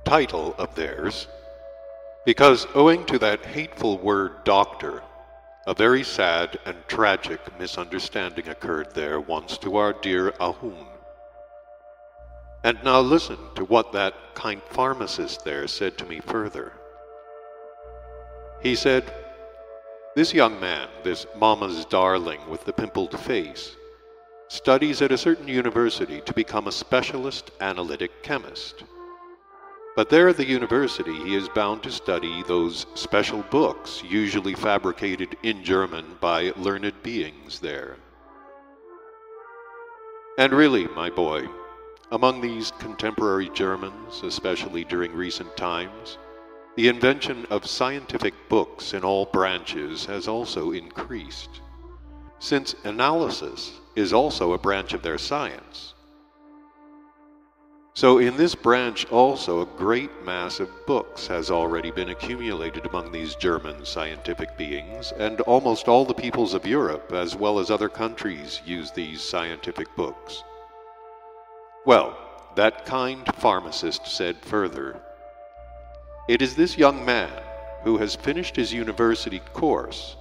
title of theirs, because owing to that hateful word doctor, a very sad and tragic misunderstanding occurred there once to our dear Ahun. And now listen to what that kind pharmacist there said to me further. He said, "This young man, this mama's darling with the pimpled face, studies at a certain university to become a specialist analytic chemist. But there at the university he is bound to study those special books usually fabricated in German by learned beings there. And really, my boy, among these contemporary Germans, especially during recent times, the invention of scientific books in all branches has also increased, since analysis is also a branch of their science. So in this branch also a great mass of books has already been accumulated among these German scientific beings, and almost all the peoples of Europe, as well as other countries, use these scientific books." Well, that kind pharmacist said further, "It is this young man who has finished his university course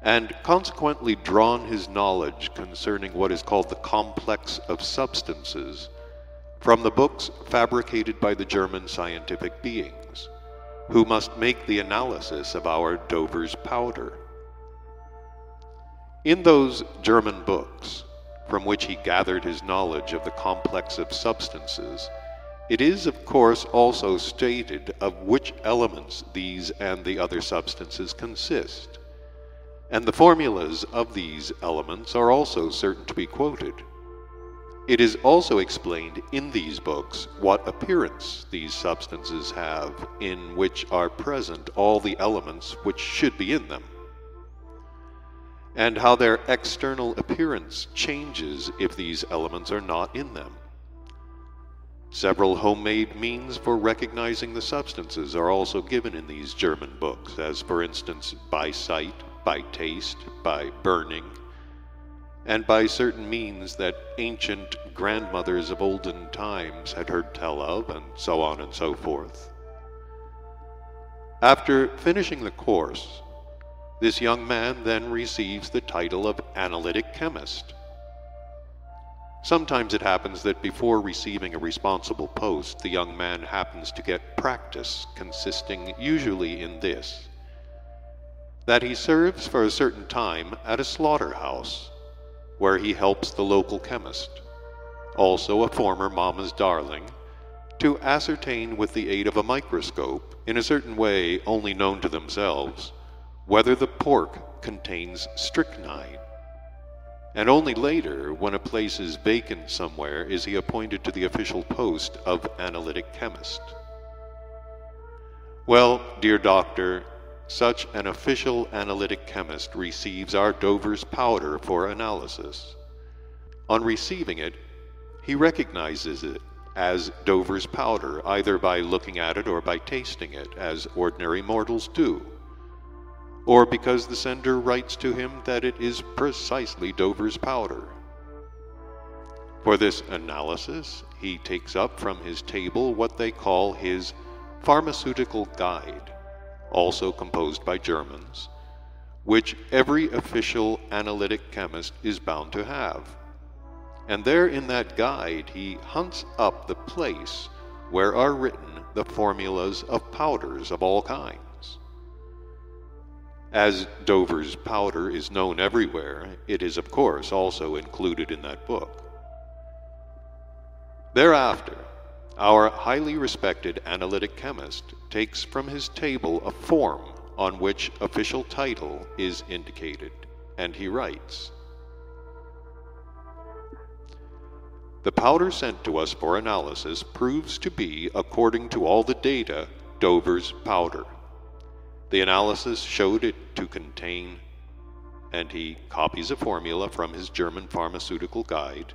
and consequently drawn his knowledge concerning what is called the complex of substances from the books fabricated by the German scientific beings, who must make the analysis of our Dover's powder. In those German books, from which he gathered his knowledge of the complex of substances, it is of course also stated of which elements these and the other substances consist, and the formulas of these elements are also certain to be quoted. It is also explained in these books what appearance these substances have, in which are present all the elements which should be in them, and how their external appearance changes if these elements are not in them. Several homemade means for recognizing the substances are also given in these German books, as for instance by sight, by taste, by burning, and by certain means that ancient grandmothers of olden times had heard tell of, and so on and so forth. After finishing the course, this young man then receives the title of analytic chemist. Sometimes it happens that before receiving a responsible post, the young man happens to get practice, consisting usually in this, that he serves for a certain time at a slaughterhouse, where he helps the local chemist, also a former mama's darling, to ascertain with the aid of a microscope, in a certain way only known to themselves, whether the pork contains strychnine. And only later, when a place is vacant somewhere, is he appointed to the official post of analytic chemist. Well, dear doctor, such an official analytic chemist receives our Dover's powder for analysis. On receiving it, he recognizes it as Dover's powder, either by looking at it or by tasting it, as ordinary mortals do, or because the sender writes to him that it is precisely Dover's powder. For this analysis, he takes up from his table what they call his pharmaceutical guide, also composed by Germans, which every official analytic chemist is bound to have. And there in that guide he hunts up the place where are written the formulas of powders of all kinds. As Dover's powder is known everywhere, it is of course also included in that book. Thereafter, our highly respected analytic chemist takes from his table a form on which official title is indicated, and he writes, "The powder sent to us for analysis proves to be, according to all the data, Dover's powder. The analysis showed it to contain," and he copies a formula from his German pharmaceutical guide,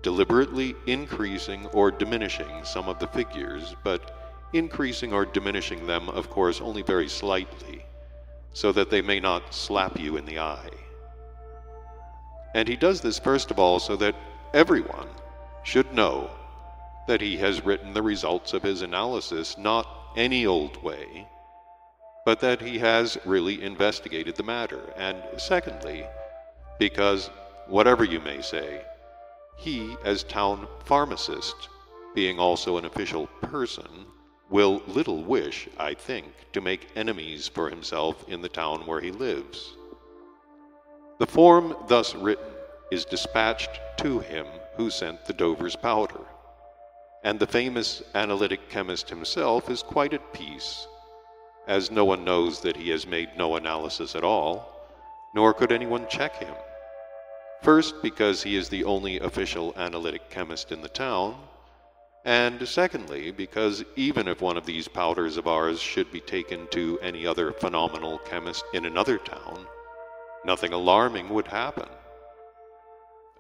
deliberately increasing or diminishing some of the figures, but increasing or diminishing them, of course, only very slightly, so that they may not slap you in the eye. And he does this first of all so that everyone should know that he has written the results of his analysis not any old way, but that he has really investigated the matter, and secondly, because, whatever you may say, he, as town pharmacist, being also an official person, will little wish, I think, to make enemies for himself in the town where he lives. The form thus written is dispatched to him who sent the Dover's powder, and the famous analytic chemist himself is quite at peace, as no one knows that he has made no analysis at all, nor could anyone check him. First, because he is the only official analytic chemist in the town, and secondly, because even if one of these powders of ours should be taken to any other phenomenal chemist in another town, nothing alarming would happen.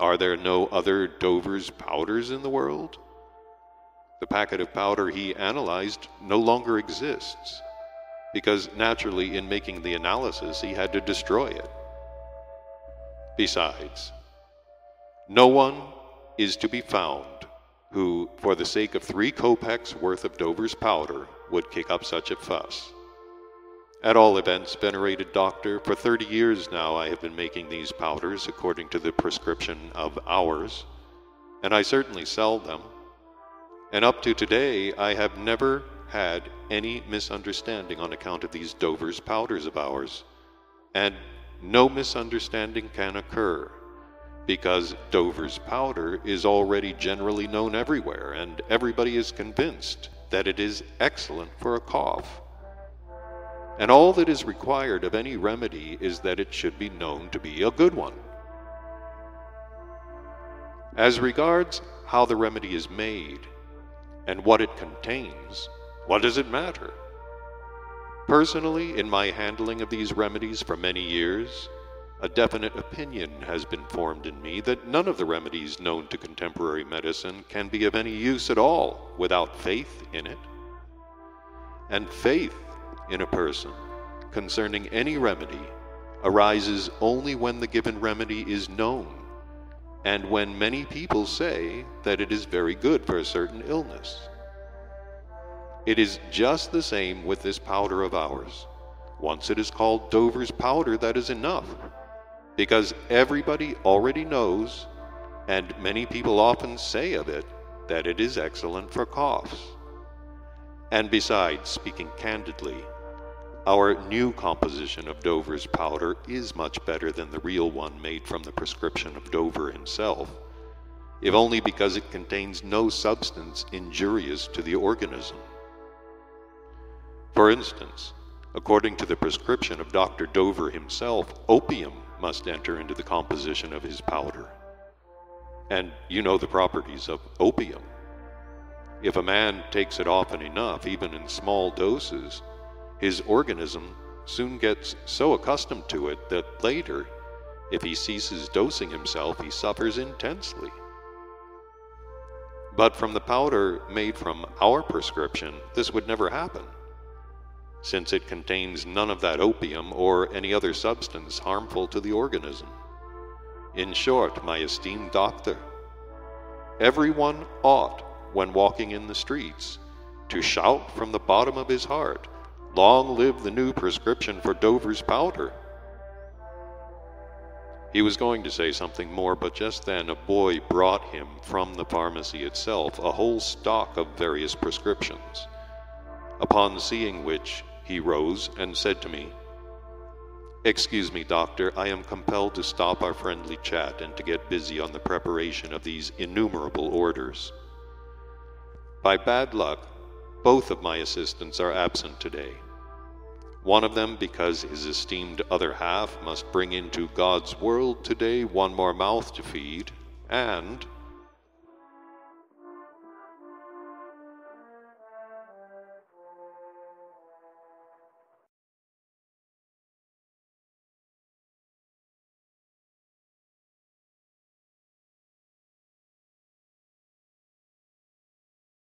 Are there no other Dover's powders in the world? The packet of powder he analyzed no longer exists, because naturally in making the analysis he had to destroy it. Besides, no one is to be found who, for the sake of 3 kopecks worth of Dover's powder, would kick up such a fuss. At all events, venerated doctor, for 30 years now I have been making these powders according to the prescription of ours, and I certainly sell them. And up to today I have never had any misunderstanding on account of these Dover's powders of ours, and no misunderstanding can occur, because Dover's powder is already generally known everywhere, and everybody is convinced that it is excellent for a cough. And all that is required of any remedy is that it should be known to be a good one. As regards how the remedy is made, and what it contains, what does it matter? Personally, in my handling of these remedies for many years, a definite opinion has been formed in me that none of the remedies known to contemporary medicine can be of any use at all without faith in it. And faith in a person concerning any remedy arises only when the given remedy is known, and when many people say that it is very good for a certain illness. It is just the same with this powder of ours. Once it is called Dover's powder, that is enough, because everybody already knows, and many people often say of it, that it is excellent for coughs. And besides, speaking candidly, our new composition of Dover's powder is much better than the real one made from the prescription of Dover himself, if only because it contains no substance injurious to the organism. For instance, according to the prescription of Dr. Dover himself, opium must enter into the composition of his powder. And you know the properties of opium. If a man takes it often enough, even in small doses, his organism soon gets so accustomed to it that later, if he ceases dosing himself, he suffers intensely. But from the powder made from our prescription, this would never happen, since it contains none of that opium or any other substance harmful to the organism. In short, my esteemed doctor, everyone ought, when walking in the streets, to shout from the bottom of his heart, "Long live the new prescription for Dover's powder." He was going to say something more, but just then a boy brought him from the pharmacy itself a whole stock of various prescriptions, upon seeing which he rose and said to me, "Excuse me, doctor, I am compelled to stop our friendly chat and to get busy on the preparation of these innumerable orders. By bad luck, both of my assistants are absent today. One of them because his esteemed other half must bring into God's world today one more mouth to feed, and